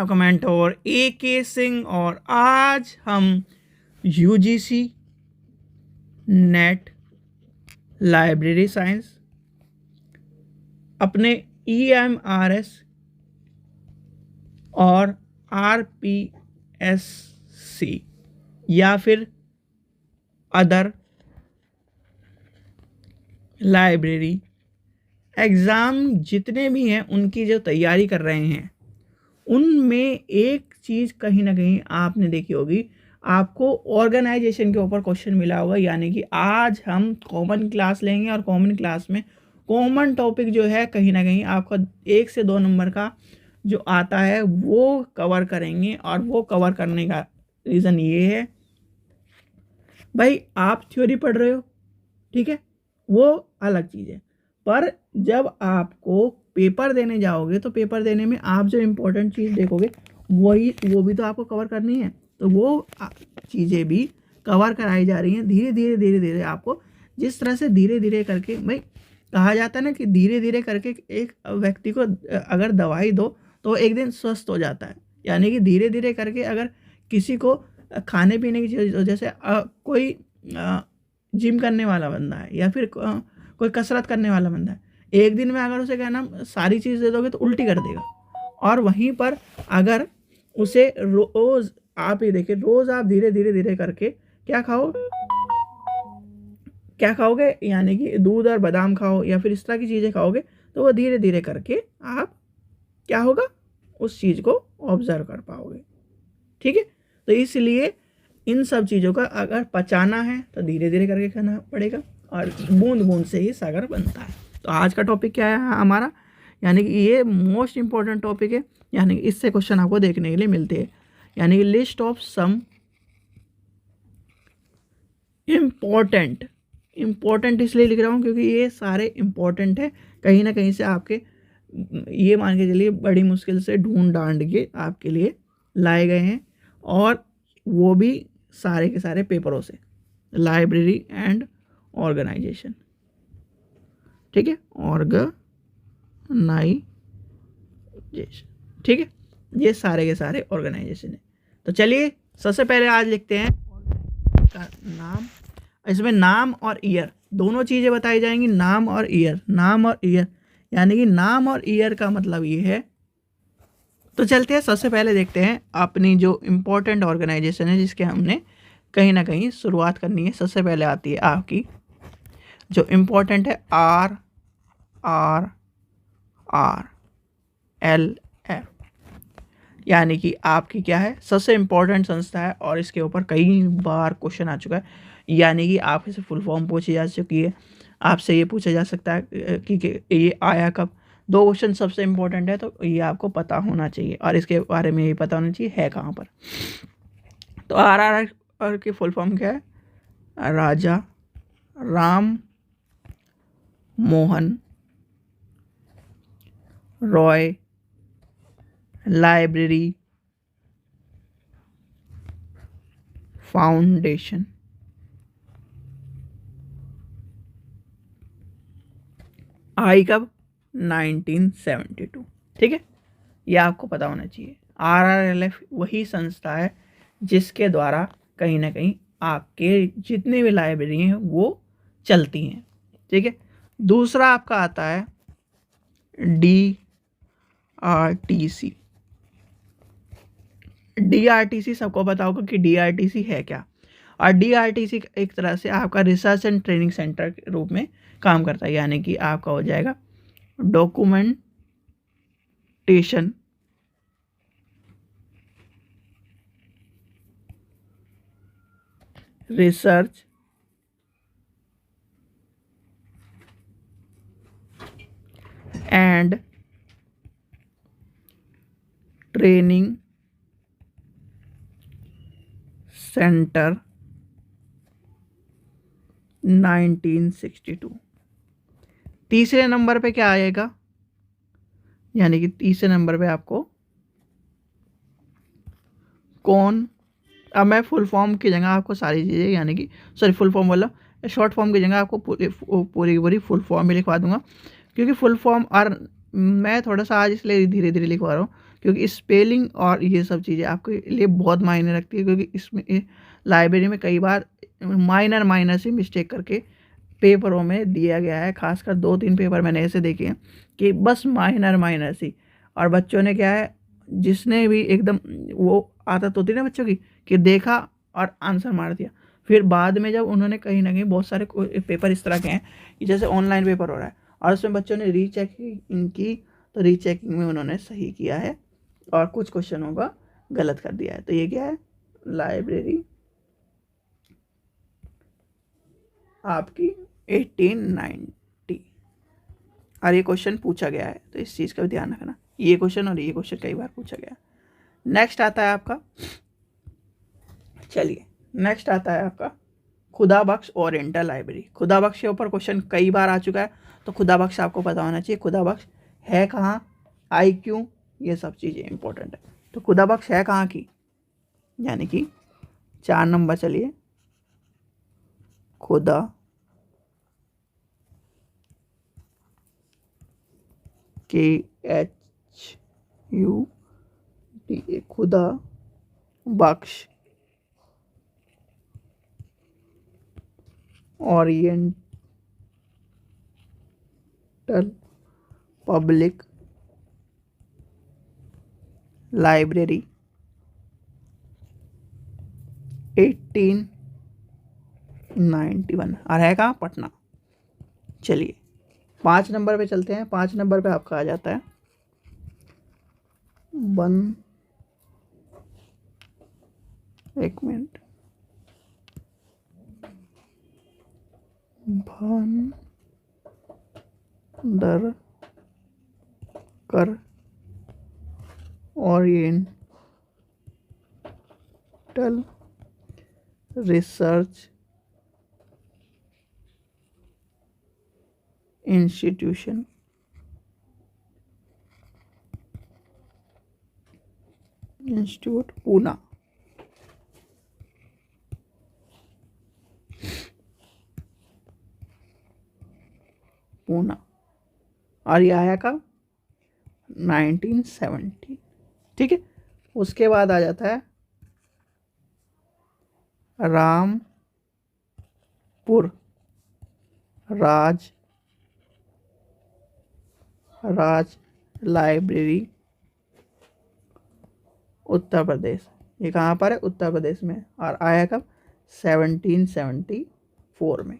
Comment और AK Singh और आज हम UGC नेट लाइब्रेरी साइंस अपने EMRS और RPSC या फिर अदर लाइब्रेरी एग्ज़ाम जितने भी हैं उनकी जो तैयारी कर रहे हैं उनमें एक चीज़ कहीं ना कहीं आपने देखी होगी, आपको ऑर्गेनाइजेशन के ऊपर क्वेश्चन मिला होगा। यानी कि आज हम कॉमन क्लास लेंगे और कॉमन क्लास में कॉमन टॉपिक जो है कहीं ना कहीं आपका 1 से 2 नंबर का जो आता है वो कवर करेंगे। और वो कवर करने का रीज़न ये है भाई, आप थ्योरी पढ़ रहे हो, ठीक है, वो अलग चीज़ है, पर जब आपको पेपर देने जाओगे तो पेपर देने में आप जो इम्पोर्टेंट चीज़ देखोगे वो भी तो आपको कवर करनी है। तो वो चीज़ें भी कवर कराई जा रही हैं धीरे धीरे आपको। जिस तरह से धीरे धीरे करके, भाई कहा जाता है ना कि धीरे धीरे करके एक व्यक्ति को अगर दवाई दो तो एक दिन स्वस्थ हो जाता है। यानी कि धीरे धीरे करके अगर किसी को खाने पीने की चीज़, जैसे कोई जिम करने वाला बंदा है या फिर कोई कसरत करने वाला बंदा है, एक दिन में अगर उसे कहना सारी चीज़ दे दोगे तो उल्टी कर देगा। और वहीं पर अगर उसे रोज़ आप ये देखिए, रोज़ आप धीरे धीरे करके क्या खाओगे, यानी कि दूध और बादाम खाओ या फिर इस तरह की चीज़ें खाओगे तो वो धीरे धीरे करके आप क्या होगा, उस चीज़ को ऑब्जर्व कर पाओगे। ठीक है, तो इसलिए इन सब चीज़ों का अगर पचाना है तो धीरे धीरे करके खाना पड़ेगा और बूंद बूंद से ही सागर बनता है। तो आज का टॉपिक क्या है हमारा, यानी कि ये मोस्ट इम्पॉर्टेंट टॉपिक है। यानी कि इससे क्वेश्चन आपको देखने के लिए मिलते हैं। यानी कि लिस्ट ऑफ सम इम्पोर्टेंट इसलिए लिख रहा हूँ क्योंकि ये सारे इम्पोर्टेंट है। कहीं ना कहीं से आपके ये मान के चलिए बड़ी मुश्किल से ढूंढ डांड के आपके लिए लाए गए हैं, और वो भी सारे के सारे पेपरों से, लाइब्रेरी एंड ऑर्गेनाइजेशन। ठीक है, ऑर्गेनाइजेशन, ठीक है, ये सारे के सारे ऑर्गेनाइजेशन है। तो चलिए सबसे पहले आज लिखते हैं का नाम। इसमें नाम और ईयर दोनों चीज़ें बताई जाएंगी। नाम और ईयर यानी कि नाम और ईयर का मतलब ये है। तो चलते हैं, सबसे पहले देखते हैं अपनी जो इम्पोर्टेंट ऑर्गेनाइजेशन है जिसके हमने कहीं ना कहीं शुरुआत करनी है। सबसे पहले आती है आपकी जो इम्पोर्टेंट है RRRLF, यानी कि आपकी क्या है, सबसे इम्पोर्टेंट संस्था है और इसके ऊपर कई बार क्वेश्चन आ चुका है। यानी कि आपसे फुल फॉर्म पूछी जा चुकी है, आपसे ये पूछा जा सकता है कि ये आया कब। 2 क्वेश्चन सबसे इम्पोर्टेंट है, तो ये आपको पता होना चाहिए और इसके बारे में ये पता होना चाहिए है कहाँ पर। तो RRR की फुल फॉर्म क्या है, राजा राम मोहन रॉय लाइब्रेरी फाउंडेशन। आई कब, 1972। ठीक है, यह आपको पता होना चाहिए। RRLF वही संस्था है जिसके द्वारा कहीं ना कहीं आपके जितने भी लाइब्रेरी हैं वो चलती हैं। ठीक है, दूसरा आपका आता है DRTC। DRTC सबको पता होगा कि DRTC है क्या। और DRTC एक तरह से आपका रिसर्च एंड ट्रेनिंग सेंटर के रूप में काम करता है। यानी कि आपका हो जाएगा documentation research and training centre 1962। तीसरे नंबर पे क्या आएगा, यानी कि तीसरे नंबर पे आपको कौन, अब मैं फुल फॉर्म की जगह आपको सारी चीज़ें, यानी कि सॉरी फुल फॉर्म बोला, शॉर्ट फॉर्म की जगह आपको पूरी फुल फॉर्म भी लिखवा दूंगा, क्योंकि फुल फॉर्म और मैं थोड़ा सा आज इसलिए धीरे धीरे लिखवा रहा हूँ क्योंकि स्पेलिंग और ये सब चीज़ें आपके लिए बहुत मायने रखती है, क्योंकि इसमें लाइब्रेरी में कई बार माइनर से मिस्टेक करके पेपरों में दिया गया है। खासकर 2-3 पेपर मैंने ऐसे देखे हैं कि बस माइनर सी, और बच्चों ने क्या है, जिसने भी एकदम वो आदत होती है ना बच्चों की कि देखा और आंसर मार दिया, फिर बाद में जब उन्होंने कहीं ना कहीं बहुत सारे पेपर इस तरह के हैं कि जैसे ऑनलाइन पेपर हो रहा है और उसमें बच्चों ने रीचेकिंग की, तो रीचेकिंग में उन्होंने सही किया है और कुछ क्वेश्चनों का गलत कर दिया है। तो ये क्या है, लाइब्रेरी आपकी 1890, और ये क्वेश्चन पूछा गया है, तो इस चीज़ का भी ध्यान रखना। ये क्वेश्चन और ये क्वेश्चन कई बार पूछा गया। नेक्स्ट आता है आपका, चलिए नेक्स्ट आता है आपका खुदा बख्श ओरिएंटल लाइब्रेरी। खुदा बख्श के ऊपर क्वेश्चन कई बार आ चुका है, तो खुदा बख्श आपको पता होना चाहिए। खुदा बख्श है कहाँ, आई क्यों, ये सब चीज़ें इंपॉर्टेंट है। तो खुदा बख्श है कहाँ की, यानी कि 4 नंबर, चलिए खुदा KHUDA खुदा बख्श ओरिएंटल पब्लिक लाइब्रेरी 1891, और है कहाँ, पटना। चलिए 5 नंबर पे चलते हैं। 5 नंबर पे आपका आ जाता है एक minute, Bhandarkar oriental research institute Poona. और ये आया कब, 1970। ठीक है, उसके बाद आ जाता है रामपुर राज लाइब्रेरी उत्तर प्रदेश। ये कहाँ पर है, उत्तर प्रदेश में, और आया कब, 1774 में।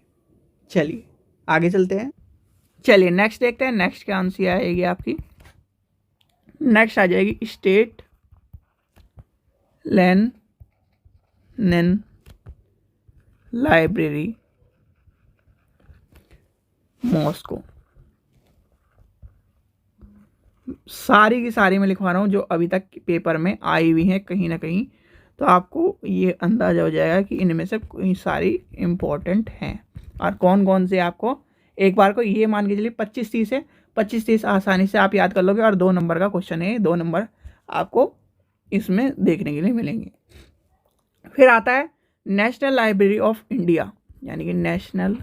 चलिए आगे चलते हैं। चलिए नेक्स्ट देखते हैं। नेक्स्ट क्या आंसर आएगी आपकी, नेक्स्ट आ जाएगी स्टेट लेनिन लाइब्रेरी मॉस्को। सारी की सारी मैं लिखवा रहा हूँ जो अभी तक पेपर में आई हुई हैं कहीं ना कहीं, तो आपको ये अंदाजा हो जाएगा कि इनमें से कोई सारी इम्पोर्टेंट हैं और कौन कौन से। आपको एक बार को ये मान के चलिए 25-30 है, 25-30 आसानी से आप याद कर लोगे, और 2 नंबर का क्वेश्चन है, 2 नंबर आपको इसमें देखने के लिए मिलेंगे। फिर आता है नेशनल लाइब्रेरी ऑफ इंडिया, यानी कि नेशनल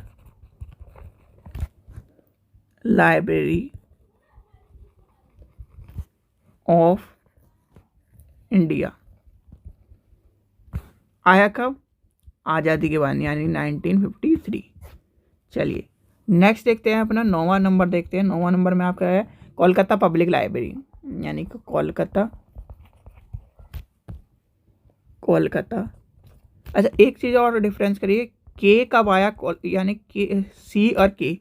लाइब्रेरी ऑफ इंडिया आया कब, आज़ादी के बाद, यानी 1953। चलिए नेक्स्ट देखते हैं, अपना 9वां नंबर देखते हैं। 9वां नंबर में आपका है कोलकाता पब्लिक लाइब्रेरी, यानी कि कोलकाता। अच्छा एक चीज़ और डिफरेंस करिए, के कब आया, यानी के, सी और के,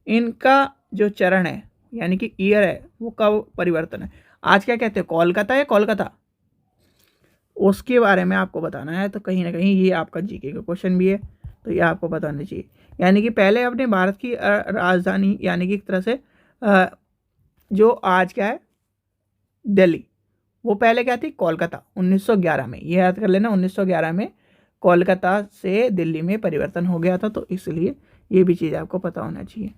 इनका जो चरण है यानी कि ईयर है वो कब परिवर्तन है। आज क्या कहते हैं, कोलकाता या कोलकाता, उसके बारे में आपको बताना है। तो कहीं ना कहीं ये आपका जीके का क्वेश्चन भी है, तो ये आपको बताना चाहिए। यानी कि पहले अपने भारत की राजधानी, यानी कि एक तरह से जो आज क्या है दिल्ली, वो पहले क्या थी, कोलकाता। 1911 में, ये याद कर लेना, 1911 में कोलकाता से दिल्ली में परिवर्तन हो गया था, तो इसलिए ये भी चीज़ आपको पता होना चाहिए।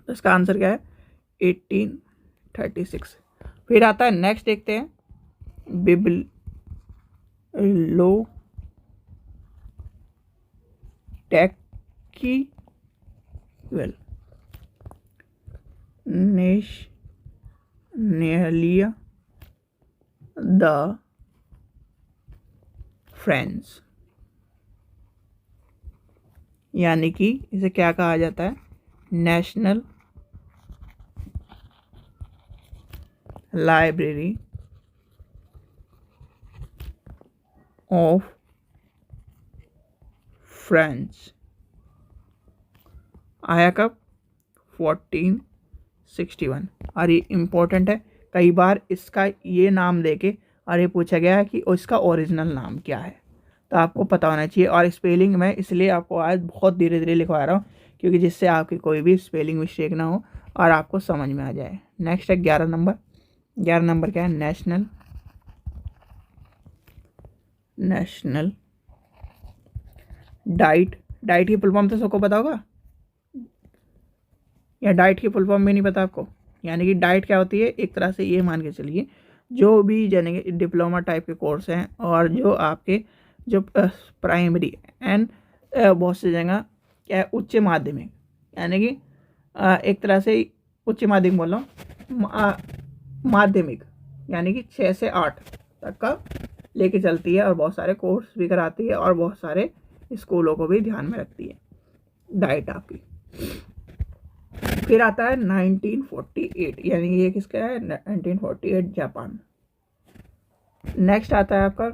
तो इसका आंसर क्या है, 1836। फिर आता है नेक्स्ट देखते हैं, बिब्लियोटेक्टिकल नेशनलिया द फ्रेंड्स, यानी कि इसे क्या कहा जाता है, नेशनल लाइब्रेरी ऑफ फ्रेंच। आया कब, 1461। और ये इम्पोर्टेंट है, कई बार इसका ये नाम देके और ये पूछा गया है कि इसका ओरिजिनल नाम क्या है, तो आपको पता होना चाहिए। और स्पेलिंग मैं इसलिए आपको आज बहुत धीरे धीरे लिखवा रहा हूँ क्योंकि जिससे आपकी कोई भी स्पेलिंग मिस्टेक ना हो और आपको समझ में आ जाए। नेक्स्ट है 11 नंबर। 11 नंबर क्या है, नेशनल डाइट। डाइट की फुल फॉर्म तो सबको पता होगा, या डाइट की फुल फॉर्म भी नहीं पता आपको? यानी कि डाइट क्या होती है, एक तरह से ये मान के चलिए जो भी यानी डिप्लोमा टाइप के कोर्स हैं और जो आपके जो प्राइमरी एंड बहुत सी जगह क्या उच्च माध्यमिक, यानी कि एक तरह से उच्च माध्यमिक बोल रहा हूँ, माध्यमिक यानी कि 6 से 8 तक का लेके चलती है और बहुत सारे कोर्स भी कराती है और बहुत सारे स्कूलों को भी ध्यान में रखती है डाइट आपकी। फिर आता है 1948, यानी ये किसका है, 1948 जापान। नेक्स्ट आता है आपका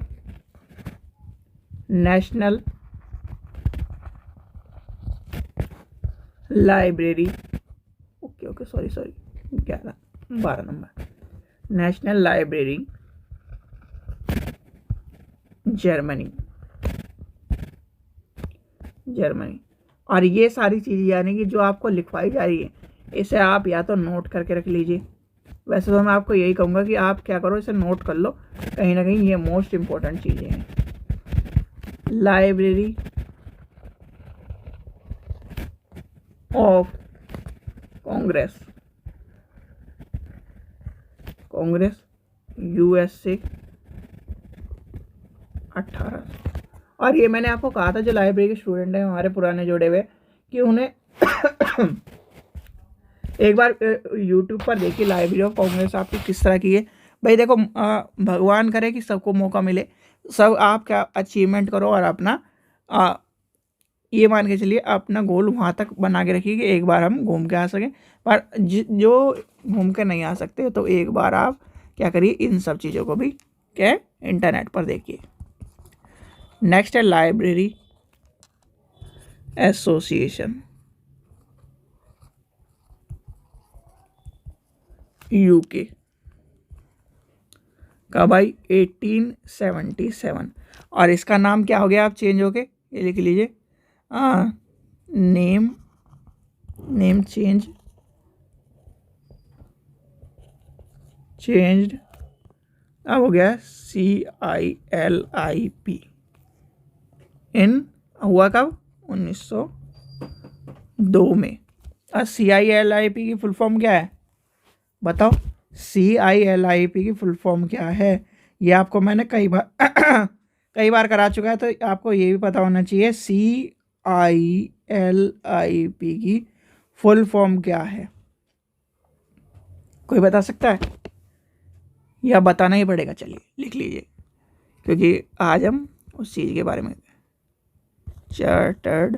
national library, okay sorry 12 number, national library Germany. और ये सारी चीज़ें यानी कि जो आपको लिखवाई जा रही है इसे आप या तो नोट करके रख लीजिए। वैसे तो मैं आपको यही कहूँगा कि आप क्या करो, इसे नोट कर लो, कहीं ना कहीं ये मोस्ट इम्पोर्टेंट चीज़ें हैं। Library of Congress USA 18। और ये मैंने आपको कहा था जो लाइब्रेरी के स्टूडेंट हैं हमारे पुराने जुड़े हुए कि उन्हें एक बार यूट्यूब पर देखिए लाइब्रेरी ऑफ कांग्रेस आपकी किस तरह की है। भाई देखो भगवान करे कि सबको मौका मिले, सब आप क्या अचीवमेंट करो और अपना ये मान के चलिए अपना गोल वहाँ तक बना के रखिए कि एक बार हम घूम के आ सकें। पर जो घूम के नहीं आ सकते तो एक बार आप क्या करिए, इन सब चीज़ों को भी क्या इंटरनेट पर देखिए। नेक्स्ट है लाइब्रेरी एसोसिएशन UK का भाई 1877। और इसका नाम क्या हो गया, आप चेंज हो गए, ये लिख लीजिए, नेम चेंज्ड अब हो गया CILIP। हुआ कब, 1902 में। और CILIP की फुल फॉर्म क्या है बताओ, CILIP की फुल फॉर्म क्या है? ये आपको मैंने कई बार करा चुका है, तो आपको ये भी पता होना चाहिए CILIP की फुल फॉर्म क्या है। कोई बता सकता है या बताना ही पड़ेगा? चलिए लिख लीजिए, क्योंकि आज हम उस चीज़ के बारे में, chartered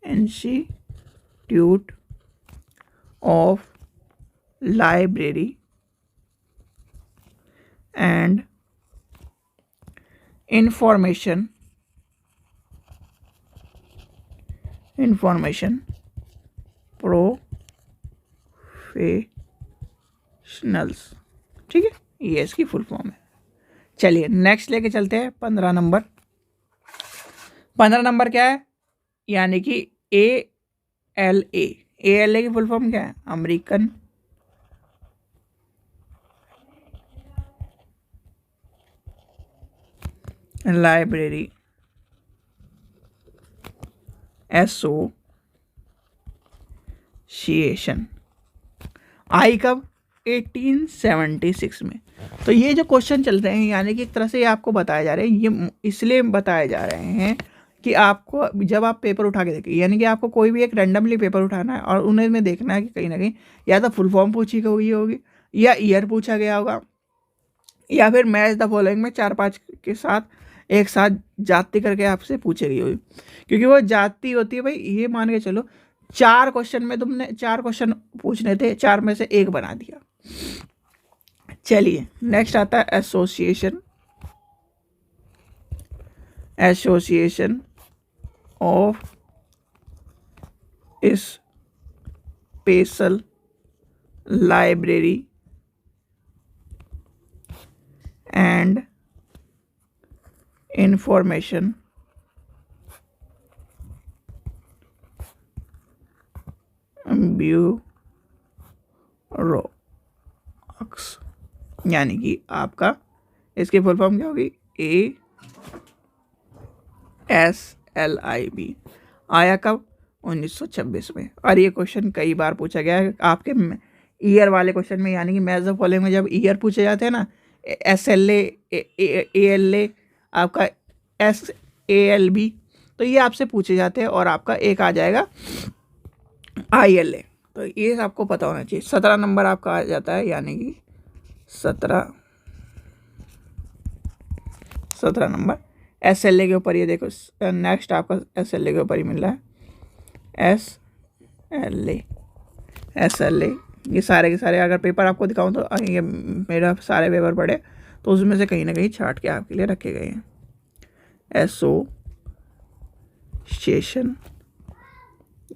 institute of library and information professionals. ठीक है, ये इसकी फुल फॉर्म है। चलिए नेक्स्ट लेके चलते हैं 15 नंबर। 15 नंबर क्या है, यानी कि ALA की फुल फॉर्म क्या है, अमेरिकन लाइब्रेरी एसोसिएशन। आई कब, 1876 में। तो ये जो क्वेश्चन चल रहे हैं यानी कि एक तरह से ये आपको बताए जा रहे हैं, ये इसलिए बताए जा रहे हैं कि आपको जब आप पेपर उठा के देखिए, यानी कि आपको कोई भी एक रैंडमली पेपर उठाना है और उन्हें में देखना है कि कहीं ना कहीं या तो फुल फॉर्म पूछी गई होगी या ईयर पूछा गया होगा, या फिर मैच द फॉलोइंग में 4-5 के साथ एक साथ जाति करके आपसे पूछी गई होगी। क्योंकि वो जाति होती है भाई, ये मान के चलो 4 क्वेश्चन में तुमने 4 क्वेश्चन पूछने थे, 4 में से 1 बना दिया। चलिए नेक्स्ट आता है association of special library and information bureau, यानी कि आपका इसकी फुल फॉर्म क्या होगी, ASLIB। आया कब, 1926 में। और ये क्वेश्चन कई बार पूछा गया है आपके ईयर वाले क्वेश्चन में, यानी कि मैच द फॉलोइंग में जब ईयर पूछे जाते हैं ना, SLA ALA आपका SALB, तो ये आपसे पूछे जाते हैं और आपका एक आ जाएगा ILA। तो ये आपको पता होना चाहिए। 17 नंबर आपका आ जाता है, यानी कि 17 नंबर SLA के ऊपर। ये देखो नेक्स्ट आपका SLA के ऊपर ही मिल रहा है, SLA। ये सारे के सारे अगर पेपर आपको दिखाऊं तो ये मेरा सारे पेपर पढ़े तो उसमें से कहीं ना कहीं छाट के आपके लिए रखे गए हैं। एसोसिएशन,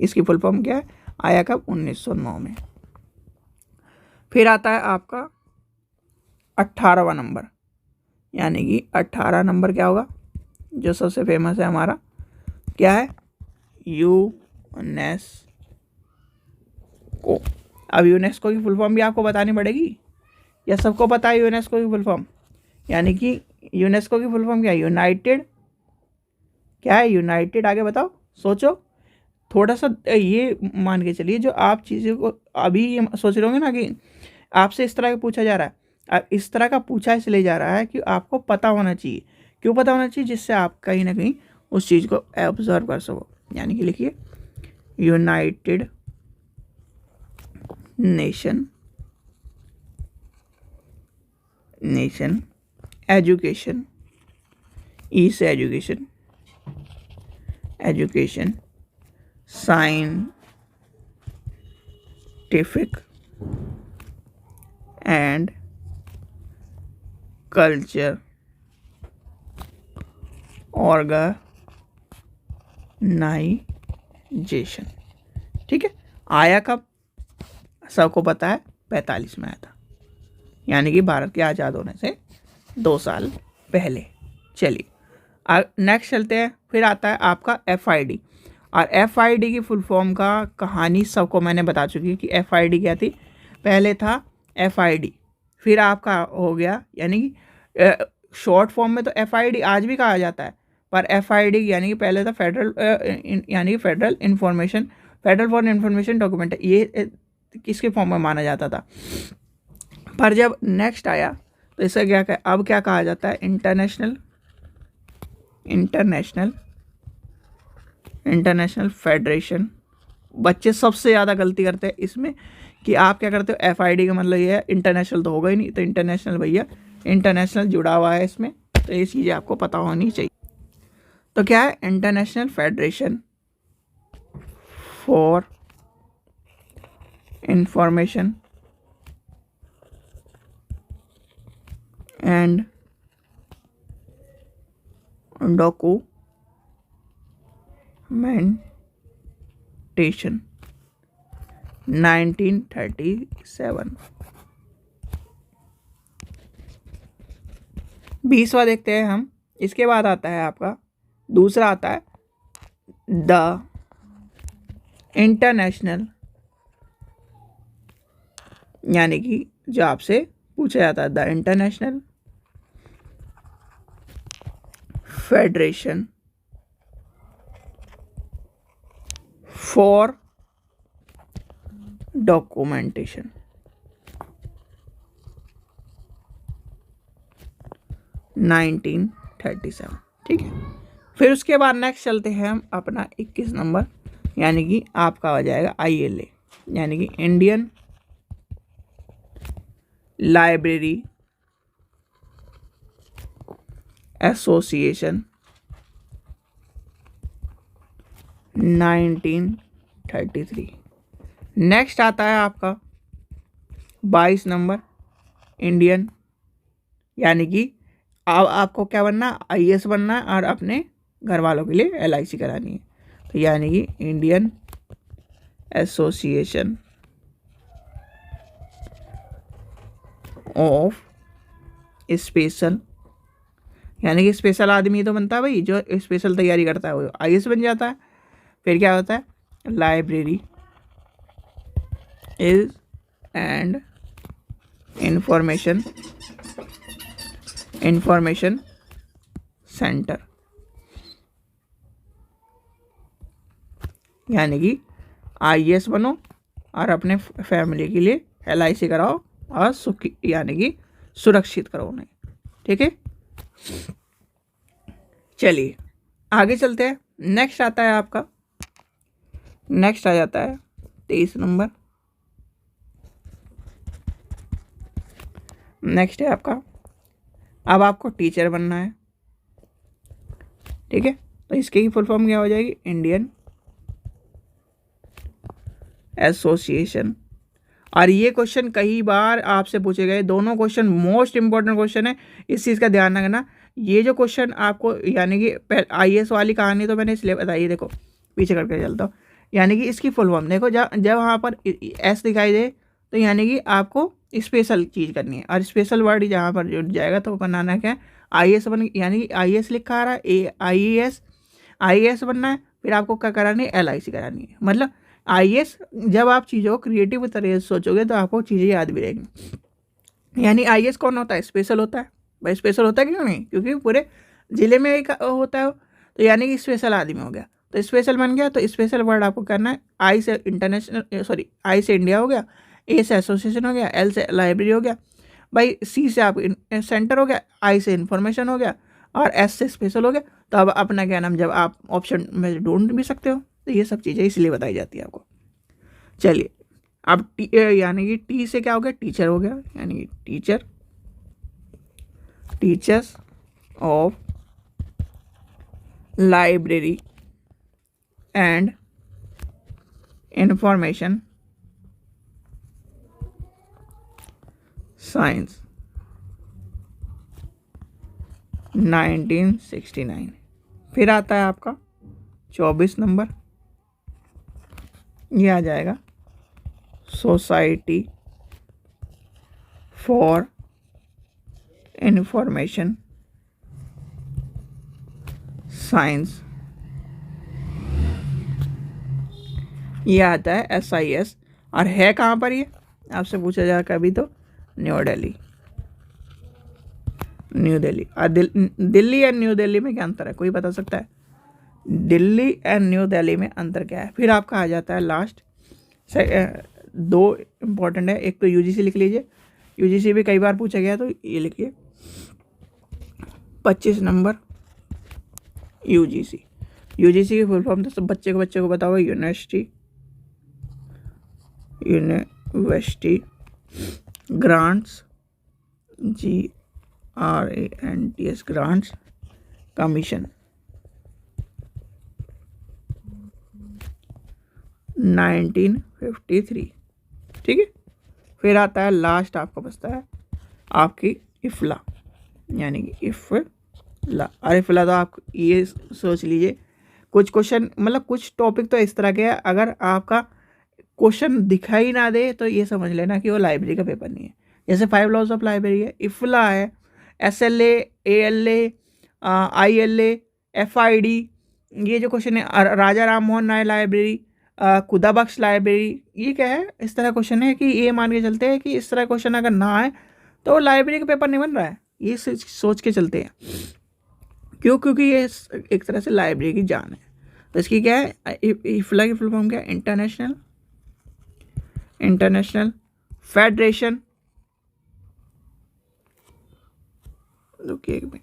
इसकी फुल फॉर्म क्या है, आया कब, 1909 में। फिर आता है आपका 18वां नंबर, यानी कि 18 नंबर क्या होगा, जो सबसे फेमस है हमारा, क्या है, यूनेस्को। अब यूनेस्को की फुल फॉर्म भी आपको बतानी पड़ेगी, या सबको पता है यूनेस्को की फुल फॉर्म, यानी कि यूनेस्को की फुल फॉर्म क्या है, यूनाइटेड, क्या है, यूनाइटेड, आगे बताओ, सोचो थोड़ा सा। ये मान के चलिए जो आप चीज़ों को अभी ये सोच रहे होंगे ना कि आपसे इस तरह का पूछा जा रहा है, अब इस तरह का पूछा इसलिए जा रहा है कि आपको पता होना चाहिए। क्यों पता होना चाहिए, जिससे आप कहीं ना कहीं उस चीज़ को ऑब्जर्व कर सको। यानी कि लिखिए यूनाइटेड नेशन एजुकेशन, ई से education scientific and culture organisation. ठीक है, आया कब, सबको पता है 45 में आया था, यानी कि भारत के आज़ाद होने से 2 साल पहले। चलिए नेक्स्ट चलते हैं। फिर आता है आपका FID, और FID की फुल फॉर्म का कहानी सबको मैंने बता चुकी है कि FID क्या थी। पहले था FID, फिर आपका हो गया, यानी कि शॉर्ट फॉर्म में तो FID आज भी कहा जाता है, पर FID यानी कि पहले था फेडरल फॉर इंफॉर्मेशन डॉक्यूमेंट, ये किसके फॉर्म में माना जाता था। पर जब नेक्स्ट आया तो इसे अब क्या कहा जाता है, इंटरनेशनल फेडरेशन। बच्चे सबसे ज़्यादा गलती करते हैं इसमें कि आप क्या करते हो, FID का मतलब ये है, इंटरनेशनल तो होगा ही नहीं, तो इंटरनेशनल भैया, इंटरनेशनल जुड़ा हुआ है इसमें, तो ये चीज़ें आपको पता होनी चाहिए। तो क्या है, international federation for information and documentation, 1937। 20वां देखते हैं हम। इसके बाद आता है आपका दूसरा, आता है द इंटरनेशनल, यानी कि जो आपसे पूछा जाता है, the international federation for documentation, 1937। ठीक है, फिर उसके बाद नेक्स्ट चलते हैं हम अपना 21 नंबर, यानी कि आपका हो जाएगा ILA, यानी कि इंडियन लाइब्रेरी एसोसिएशन 1933। नेक्स्ट आता है आपका 22 नंबर, इंडियन, यानी कि अब आपको क्या बनना है, आईएएस बनना है और अपने घर वालों के लिए एलआईसी करानी है। तो यानी कि इंडियन एसोसिएशन ऑफ स्पेशल, यानी कि स्पेशल आदमी तो बनता है भाई, जो स्पेशल तैयारी करता है वो आईएएस बन जाता है। फिर क्या होता है, library is and information centre, यानी कि आईएएस बनो और अपने फैमिली के लिए एलआईसी कराओ और सुखी यानी कि सुरक्षित करो उन्हें। ठीक है, चलिए आगे चलते हैं। नेक्स्ट आता है आपका, नेक्स्ट आ जाता है 23 नंबर। नेक्स्ट है आपका, अब आपको टीचर बनना है। ठीक है, तो इसकी ही फुल फॉर्म क्या हो जाएगी, इंडियन एसोसिएशन। और ये क्वेश्चन कई बार आपसे पूछे गए, दोनों क्वेश्चन मोस्ट इंपॉर्टेंट क्वेश्चन है, इस चीज़ का ध्यान रखना। ये जो क्वेश्चन आपको, यानी कि आईएएस वाली कहानी तो मैंने इसलिए बताई, देखो पीछे करके चलता हूँ, यानी कि इसकी फुल फॉर्म देखो, जब वहाँ पर एस दिखाई दे तो यानी कि आपको स्पेशल चीज़ करनी है, और स्पेशल वर्ड जहाँ पर जुड़ जाएगा तो बनाना क्या है, आईएएस बन, यानी कि आईएएस लिखा आ रहा है, आईएएस बनना है। फिर आपको क्या करानी है, एलआईसी करानी है। मतलब आईएएस, जब आप चीज़ों को क्रिएटिव तरह से सोचोगे तो आपको चीज़ें याद भी रहेंगी। यानी आईएएस कौन होता है, स्पेशल होता है भाई। स्पेशल होता है क्यों नहीं, क्योंकि पूरे ज़िले में एक होता है, तो यानी कि स्पेशल आदमी हो गया, तो स्पेशल बन गया। तो स्पेशल वर्ड आपको करना है, आई से इंटरनेशनल, सॉरी आई से इंडिया हो गया, ए से एसोसिएशन हो गया, एल से लाइब्रेरी हो गया भाई, सी से आप सेंटर हो गया, आई से इंफॉर्मेशन हो गया, और एस से स्पेशल हो गया। तो अब अपना क्या नाम, जब आप ऑप्शन में ढूंढ भी सकते हो, तो ये सब चीज़ें इसलिए बताई जाती है आपको। चलिए अब यानी कि टी से क्या हो गया, टीचर हो गया, यानी कि teacher, teachers of library and information science 1969। फिर आता है आपका 24 नंबर, ये आ जाएगा सोसाइटी फॉर इंफॉर्मेशन साइंस, ये आता है SIS। और है कहाँ पर ये, आपसे पूछा जाए कभी तो न्यू दिल्ली। और दिल्ली एंड न्यू दिल्ली में क्या अंतर है, कोई बता सकता है, दिल्ली एंड न्यू दिल्ली में अंतर क्या है। फिर आपका आ जाता है लास्ट, दो इम्पोर्टेंट है, एक तो यूजीसी लिख लीजिए, यूजीसी भी कई बार पूछा गया, तो ये लिखिए 25 नंबर यूजीसी की फुल फॉर्म तो सब बच्चे को बताओ, university grants, GRANTS grants commission 1953। ठीक है, फिर आता है लास्ट, आपको बचता है आपकी इफला, यानी कि इफला। और इफला तो आप ये सोच लीजिए, कुछ क्वेश्चन मतलब कुछ टॉपिक तो इस तरह के है, अगर आपका क्वेश्चन दिखाई ना दे तो ये समझ लेना कि वो लाइब्रेरी का पेपर नहीं है। जैसे 5 लॉज ऑफ लाइब्रेरी है, इफला है, SLA, ALA, ILA, FID, ये जो क्वेश्चन है, राजा राम मोहन राय लाइब्रेरी, खुदा बख्श लाइब्रेरी, ये क्या है, इस तरह क्वेश्चन है कि ये मान के चलते हैं कि इस तरह क्वेश्चन अगर ना आए तो लाइब्रेरी का पेपर नहीं बन रहा है, ये सोच के चलते हैं। क्यों, क्योंकि ये एक तरह से लाइब्रेरी की जान है। तो इसकी क्या है, इफला की फुल फॉर्म क्या है, इंटरनेशनल फेडरेशन, रुकिए एक minute,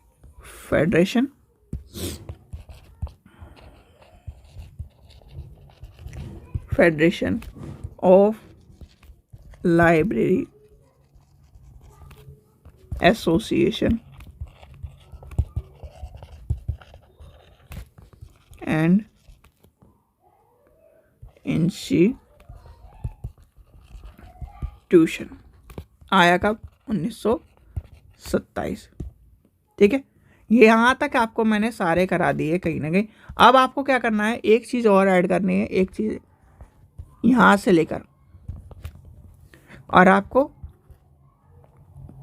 federation of library association and institution आया कब? 1927। ठीक है, ये यहाँ तक आपको मैंने सारे करा दिए कहीं ना कहीं। अब आपको क्या करना है, एक चीज़ और ऐड करनी है, एक चीज़ यहाँ से लेकर और आपको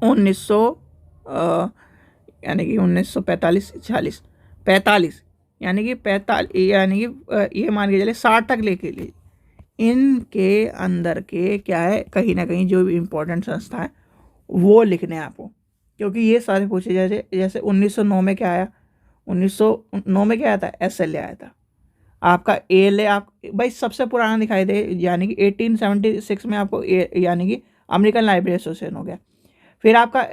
1945 45 यानी कि 45 यानी कि ये मान के चलिए 60 तक लेके लिए इनके अंदर के क्या है, कहीं ना कहीं जो भी इम्पोर्टेंट संस्था है वो लिखने हैं आपको, क्योंकि ये सारे पूछे जैसे 1909 में क्या आया, 1909 में क्या आया था, SLA आया था आपका। ALA आप भाई सबसे पुराना दिखाई दे, यानी कि 1876 में आपको यानी कि अमेरिकन लाइब्रेरी एसोसिएशन हो गया। फिर आपका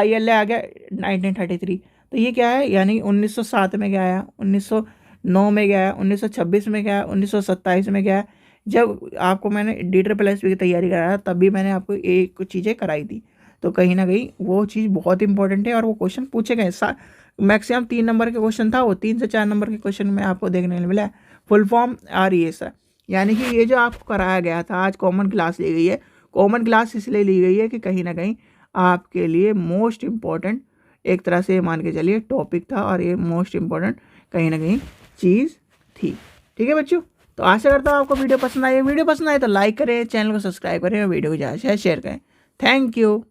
ILA आ गया 1933। तो ये क्या है, यानी 1907 में क्या आया, 1909 में क्या आया, 1926 में क्या आया, 1927 में क्या है। जब आपको मैंने DSSP की तैयारी कराया तब भी मैंने आपको एक कुछ चीज़ें कराई थी। तो कहीं ना कहीं वो चीज़ बहुत इंपॉर्टेंट है और वो क्वेश्चन पूछे गए। मैक्सिमम 3 नंबर के क्वेश्चन था, वो 3 से 4 नंबर के क्वेश्चन में आपको देखने को मिला है। फुल फॉर्म RES है, यानी कि ये जो आपको कराया गया था, आज कॉमन क्लास ली गई है। कॉमन क्लास इसलिए ली गई है कि कहीं ना कहीं आपके लिए मोस्ट इम्पॉर्टेंट एक तरह से मान के चलिए टॉपिक था और ये मोस्ट इम्पॉर्टेंट कहीं ना कहीं चीज़ थी। ठीक है बच्चों, तो आशा करता हूँ आपको वीडियो पसंद आई है। वीडियो पसंद आए तो लाइक करें, चैनल को सब्सक्राइब करें और वीडियो को ज़्यादा से शेयर करें। Thank you.